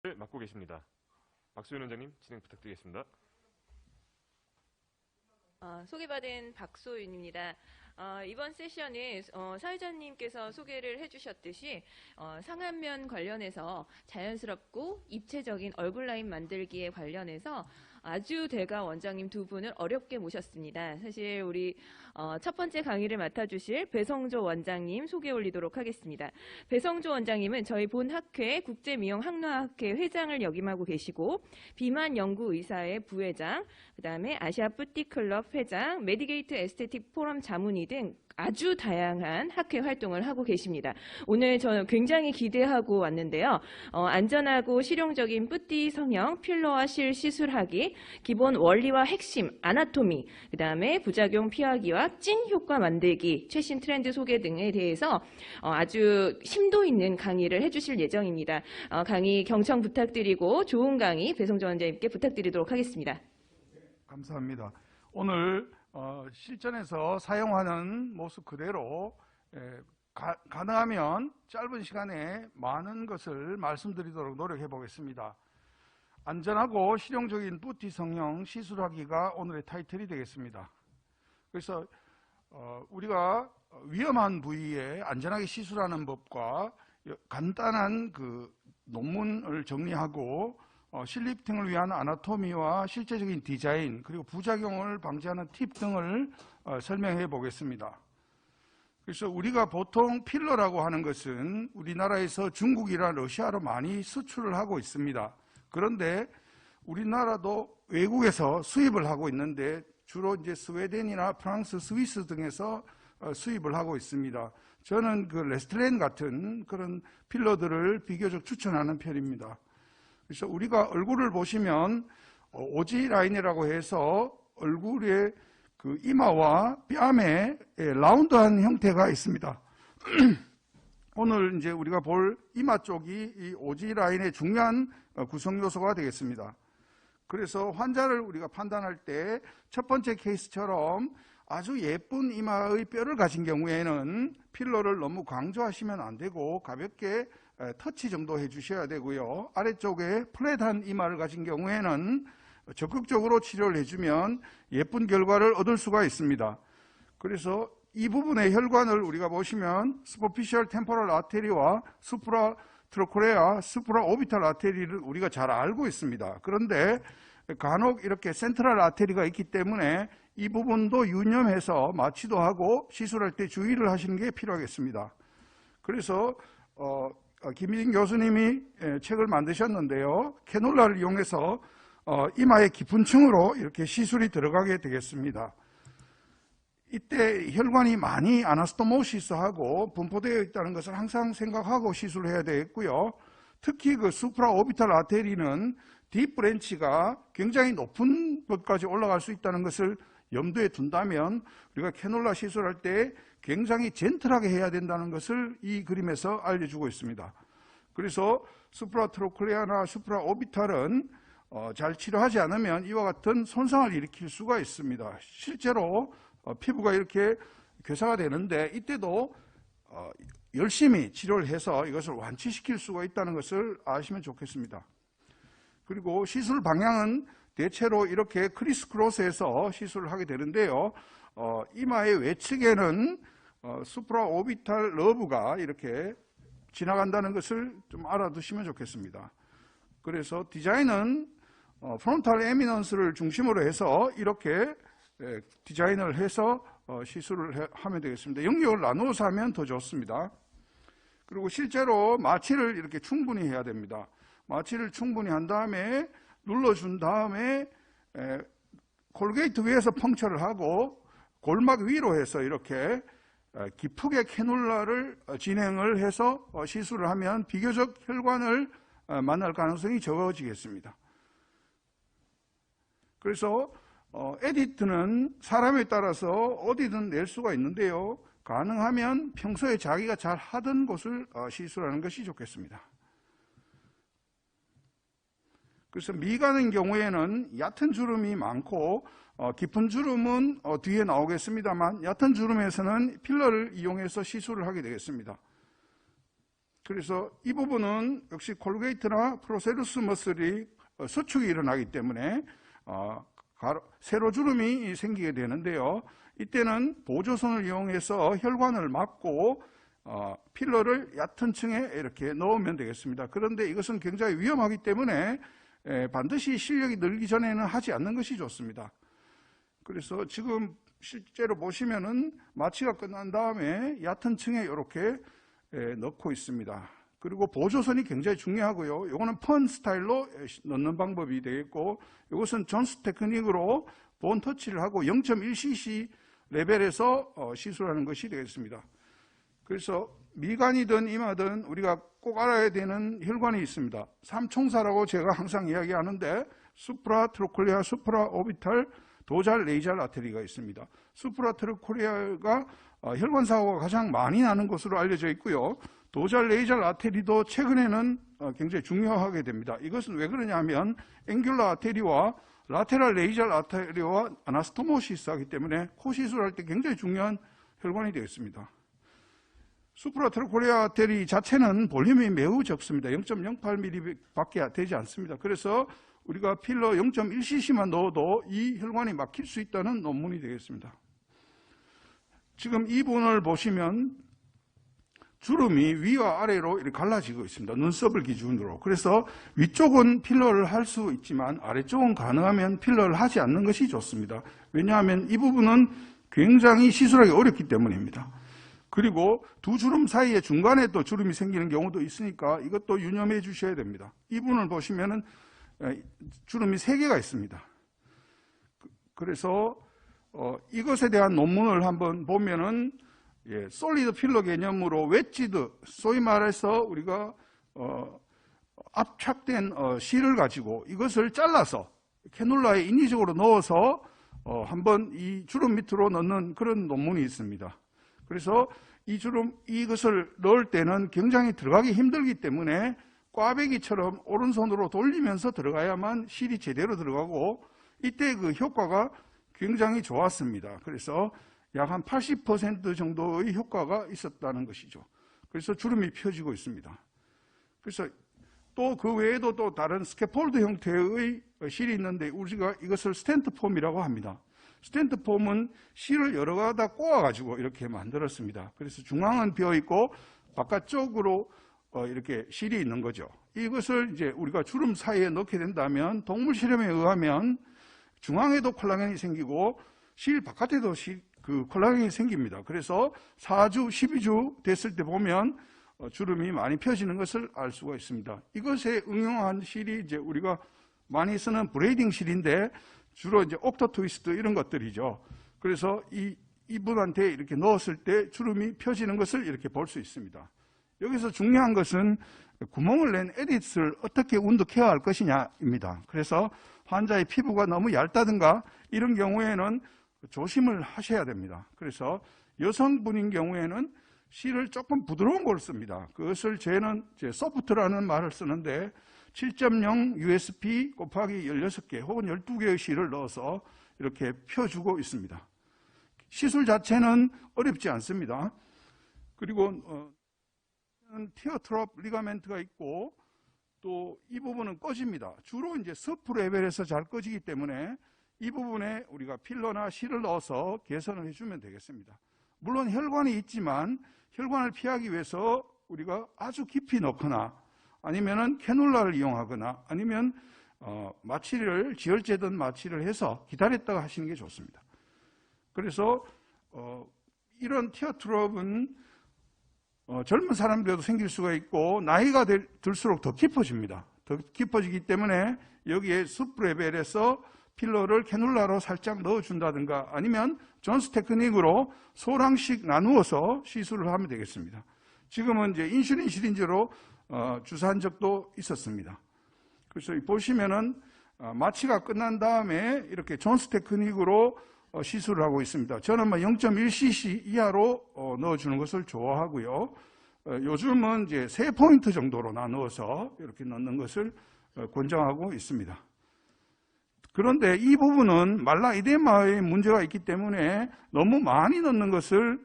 맡고 계십니다. 박수윤 원장님 진행 부탁드리겠습니다. 소개받은 박소윤입니다. 이번 세션은 사회자님께서 소개를 해주셨듯이 상안면 관련해서 자연스럽고 입체적인 얼굴 라인 만들기에 관련해서 아주 대가 원장님 두 분을 어렵게 모셨습니다. 사실 우리 첫 번째 강의를 맡아주실 배성조 원장님 소개 올리도록 하겠습니다. 배성조 원장님은 저희 본 학회 국제미용학노학회 회장을 역임하고 계시고 비만 연구의사회 부회장, 그 다음에 아시아 푸티클럽 회장, 메디게이트 에스테틱 포럼 자문의 등 아주 다양한 학회 활동을 하고 계십니다. 오늘 저는 굉장히 기대하고 왔는데요. 안전하고 실용적인 뿌띠 성형, 필러와 실 시술하기, 기본 원리와 핵심, 아나토미, 그 다음에 부작용 피하기와 찐 효과 만들기, 최신 트렌드 소개 등에 대해서 아주 심도 있는 강의를 해주실 예정입니다. 강의 경청 부탁드리고 좋은 강의 배성조 원장님께 부탁드리도록 하겠습니다. 감사합니다. 오늘 실전에서 사용하는 모습 그대로 가능하면 짧은 시간에 많은 것을 말씀드리도록 노력해 보겠습니다. 안전하고 실용적인 뿌티 성형 시술하기가 오늘의 타이틀이 되겠습니다. 그래서 우리가 위험한 부위에 안전하게 시술하는 법과 간단한 그 논문을 정리하고 실리프팅을 위한 아나토미와 실제적인 디자인, 그리고 부작용을 방지하는 팁 등을 설명해 보겠습니다. 그래서 우리가 보통 필러라고 하는 것은 우리나라에서 중국이나 러시아로 많이 수출을 하고 있습니다. 그런데 우리나라도 외국에서 수입을 하고 있는데 주로 이제 스웨덴이나 프랑스, 스위스 등에서 수입을 하고 있습니다. 저는 그 레스트레인 같은 그런 필러들을 비교적 추천하는 편입니다. 그래서 우리가 얼굴을 보시면 오지 라인이라고 해서 얼굴의 그 이마와 뺨에 라운드한 형태가 있습니다. 오늘 이제 우리가 볼 이마 쪽이 이 오지 라인의 중요한 구성 요소가 되겠습니다. 그래서 환자를 우리가 판단할 때 첫 번째 케이스처럼 아주 예쁜 이마의 뼈를 가진 경우에는 필러를 너무 강조하시면 안 되고 가볍게 터치 정도 해주셔야 되고요. 아래쪽에 플랫한 이마를 가진 경우에는 적극적으로 치료를 해주면 예쁜 결과를 얻을 수가 있습니다. 그래서 이 부분의 혈관을 우리가 보시면 슈퍼피셜 템포럴 아테리와 수프라 트로코레아, 수프라 오비탈 아테리를 우리가 잘 알고 있습니다. 그런데 간혹 이렇게 센트럴 아테리가 있기 때문에 이 부분도 유념해서 마취도 하고 시술할 때 주의를 하시는 게 필요하겠습니다. 그래서 김희진 교수님이 책을 만드셨는데요. 캐놀라를 이용해서 이마의 깊은 층으로 이렇게 시술이 들어가게 되겠습니다. 이때 혈관이 많이 아나스토모시스하고 분포되어 있다는 것을 항상 생각하고 시술을 해야 되겠고요. 특히 그 수프라 오비탈 아테리는 딥 브랜치가 굉장히 높은 곳까지 올라갈 수 있다는 것을 염두에 둔다면 우리가 캐놀라 시술할 때 굉장히 젠틀하게 해야 된다는 것을 이 그림에서 알려주고 있습니다. 그래서 수프라 트로클레아나 수프라 오비탈은 잘 치료하지 않으면 이와 같은 손상을 일으킬 수가 있습니다. 실제로 피부가 이렇게 괴사가 되는데 이때도 열심히 치료를 해서 이것을 완치시킬 수가 있다는 것을 아시면 좋겠습니다. 그리고 시술 방향은 대체로 이렇게 크리스크로스해서 시술을 하게 되는데요. 이마의 외측에는 수프라 오비탈 러브가 이렇게 지나간다는 것을 좀 알아두시면 좋겠습니다. 그래서 디자인은 프론탈 에미넌스를 중심으로 해서 이렇게 디자인을 해서 시술을 하면 되겠습니다. 영역을 나누어서 하면 더 좋습니다. 그리고 실제로 마취를 이렇게 충분히 해야 됩니다. 마취를 충분히 한 다음에 눌러준 다음에 콜게이트 위에서 펑처를 하고 골막 위로 해서 이렇게 깊게 캐놀라를 진행을 해서 시술을 하면 비교적 혈관을 만날 가능성이 적어지겠습니다. 그래서 에디트는 사람에 따라서 어디든 낼 수가 있는데요. 가능하면 평소에 자기가 잘 하던 곳을 시술하는 것이 좋겠습니다. 그래서 미간의 경우에는 얕은 주름이 많고 깊은 주름은 뒤에 나오겠습니다만 얕은 주름에서는 필러를 이용해서 시술을 하게 되겠습니다. 그래서 이 부분은 역시 콜게이트나 프로세루스 머슬이 수축이 일어나기 때문에 세로주름이 생기게 되는데요. 이때는 보조선을 이용해서 혈관을 막고 필러를 얕은 층에 이렇게 넣으면 되겠습니다. 그런데 이것은 굉장히 위험하기 때문에 반드시 시력이 늘기 전에는 하지 않는 것이 좋습니다. 그래서 지금 실제로 보시면은 마취가 끝난 다음에 얕은 층에 이렇게 넣고 있습니다. 그리고 보조선이 굉장히 중요하고요. 이거는 펀 스타일로 넣는 방법이 되겠고, 이것은 존스 테크닉으로 본 터치를 하고 0.1cc 레벨에서 시술하는 것이 되겠습니다. 그래서 미간이든 이마든 우리가 꼭 알아야 되는 혈관이 있습니다. 삼총사라고 제가 항상 이야기하는데 수프라트로콜리아, 수프라오비탈, 도잘 레이잘 아테리가 있습니다. 수프라트로콜리아가 혈관 사고가 가장 많이 나는 것으로 알려져 있고요. 도잘 레이잘 아테리도 최근에는 굉장히 중요하게 됩니다. 이것은 왜 그러냐면 앵귤러 아테리와 라테랄 레이잘 아테리와 아나스토모시스하기 때문에 코 시술할 때 굉장히 중요한 혈관이 되겠습니다. 수프라트로콜리아 아테리 자체는 볼륨이 매우 적습니다. 0.08mm 밖에 되지 않습니다. 그래서 우리가 필러 0.1cc만 넣어도 이 혈관이 막힐 수 있다는 논문이 되겠습니다. 지금 이 분을 보시면 주름이 위와 아래로 이렇게 갈라지고 있습니다. 눈썹을 기준으로. 그래서 위쪽은 필러를 할 수 있지만 아래쪽은 가능하면 필러를 하지 않는 것이 좋습니다. 왜냐하면 이 부분은 굉장히 시술하기 어렵기 때문입니다. 그리고 두 주름 사이에 중간에 또 주름이 생기는 경우도 있으니까 이것도 유념해 주셔야 됩니다. 이 분을 보시면은 주름이 3개가 있습니다. 그래서 이것에 대한 논문을 한번 보면은 솔리드 필러 개념으로 웨지드, 소위 말해서 우리가 압착된 실을 가지고 이것을 잘라서 캐놀라에 인위적으로 넣어서 한번 이 주름 밑으로 넣는 그런 논문이 있습니다. 그래서 이것을 넣을 때는 굉장히 들어가기 힘들기 때문에 꽈배기처럼 오른손으로 돌리면서 들어가야만 실이 제대로 들어가고, 이때 그 효과가 굉장히 좋았습니다. 그래서 약 한 80% 정도의 효과가 있었다는 것이죠. 그래서 주름이 펴지고 있습니다. 그래서 또 그 외에도 또 다른 스캐폴드 형태의 실이 있는데 우리가 이것을 스텐트 폼이라고 합니다. 스텐트 폼은 실을 여러 가다 꼬아가지고 이렇게 만들었습니다. 그래서 중앙은 비어있고 바깥쪽으로 이렇게 실이 있는 거죠. 이것을 이제 우리가 주름 사이에 넣게 된다면 동물 실험에 의하면 중앙에도 콜라겐이 생기고 실 바깥에도 콜라겐이 생깁니다. 그래서 4주, 12주 됐을 때 보면 주름이 많이 펴지는 것을 알 수가 있습니다. 이것에 응용한 실이 이제 우리가 많이 쓰는 브레이딩 실인데 주로 이제 옥터 트위스트 이런 것들이죠. 그래서 이분한테 이렇게 넣었을 때 주름이 펴지는 것을 이렇게 볼 수 있습니다. 여기서 중요한 것은 구멍을 낸 에디스를 어떻게 운드 케어할 것이냐입니다. 그래서 환자의 피부가 너무 얇다든가 이런 경우에는 조심을 하셔야 됩니다. 그래서 여성분인 경우에는 실을 조금 부드러운 걸 씁니다. 그것을 저는 소프트라는 말을 쓰는데 7.0 USP 곱하기 16개 혹은 12개의 실을 넣어서 이렇게 펴주고 있습니다. 시술 자체는 어렵지 않습니다. 그리고 티어트롭 리가멘트가 있고 또 이 부분은 꺼집니다. 주로 이제 서프 레벨에서 잘 꺼지기 때문에 이 부분에 우리가 필러나 실을 넣어서 개선을 해주면 되겠습니다. 물론 혈관이 있지만 혈관을 피하기 위해서 우리가 아주 깊이 넣거나 아니면은 캐놀라를 이용하거나 아니면 마취를 지혈제든 마취를 해서 기다렸다가 하시는 게 좋습니다. 그래서 이런 티어트롭은 젊은 사람들에도 생길 수가 있고 나이가 들수록 더 깊어집니다. 더 깊어지기 때문에 여기에 숲레벨에서 필러를 캐놀라로 살짝 넣어준다든가 아니면 존스 테크닉으로 소량씩 나누어서 시술을 하면 되겠습니다. 지금은 이제 인슐린 시린지로 주사한 적도 있었습니다. 그래서 보시면은 마취가 끝난 다음에 이렇게 존스 테크닉으로 시술을 하고 있습니다. 저는 0.1cc 이하로 넣어주는 것을 좋아하고요. 요즘은 이제 3포인트 정도로 나누어서 이렇게 넣는 것을 권장하고 있습니다. 그런데 이 부분은 말라 이데마의 문제가 있기 때문에 너무 많이 넣는 것을